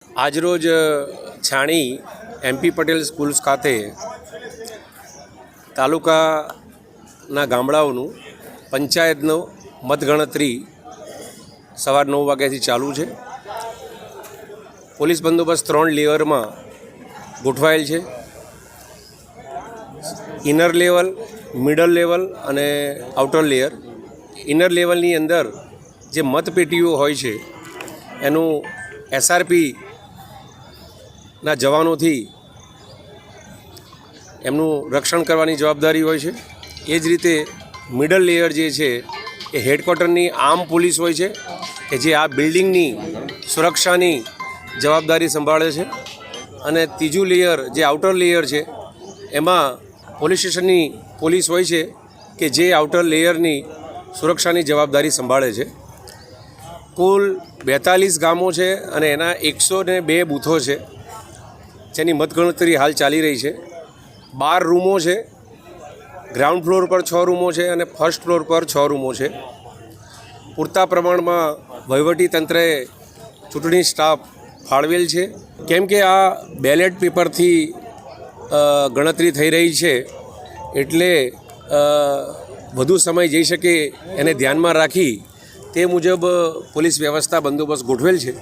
આજરોજ છાણી MP Patel schools ખાતે તાલુકાના ગામડાઓનું પંચાયતનો મતગણતરી સવાર 9 વાગ્યાથી ચાલુ છે. પોલીસ બંદોબસ્ત 3 લેયરમાં ગોઠવાયેલ છે. ઇનર લેવલ, મિડલ લેવલ અને આઉટર લેયર. ઇનર લેવલની અંદર જે મતપેટીઓ હોય છે એનું SRPના જવાનોથી એમનું રક્ષણ કરવાની જવાબદારી હોય છે. એ જ રીતે મિડલ લેયર જે છે એ હેડક્વાર્ટરની આર્મ પોલીસ હોય છે કે જે આ બિલ્ડિંગની સુરક્ષાની જવાબદારી સંભાળે છે. અને ત્રીજું લેયર જે આઉટર લેયર છે એમાં પોલીસ સ્ટેશનની પોલીસ હોય છે કે જે આઉટર લેયરની સુરક્ષાની જવાબદારી સંભાળે છે. કુલ 42 ગામો છે અને એના 102 બૂથો છે જેની મતગણતરી હાલ ચાલી રહી છે. 12 રૂમો છે. ગ્રાઉન્ડ ફ્લોર પર 6 રૂમો છે અને ફર્સ્ટ ફ્લોર પર 6 રૂમો છે. પૂરતા પ્રમાણમાં વહીવટી તંત્રએ ચૂંટણી સ્ટાફ ફાળવેલ છે. કેમ કે આ બેલેટ પેપરથી ગણતરી થઈ રહી છે એટલે વધુ સમય જઈ શકે એને ધ્યાનમાં રાખી તે મુજબ પોલીસ વ્યવસ્થા બંદોબસ્ત ગોઠવેલ છે.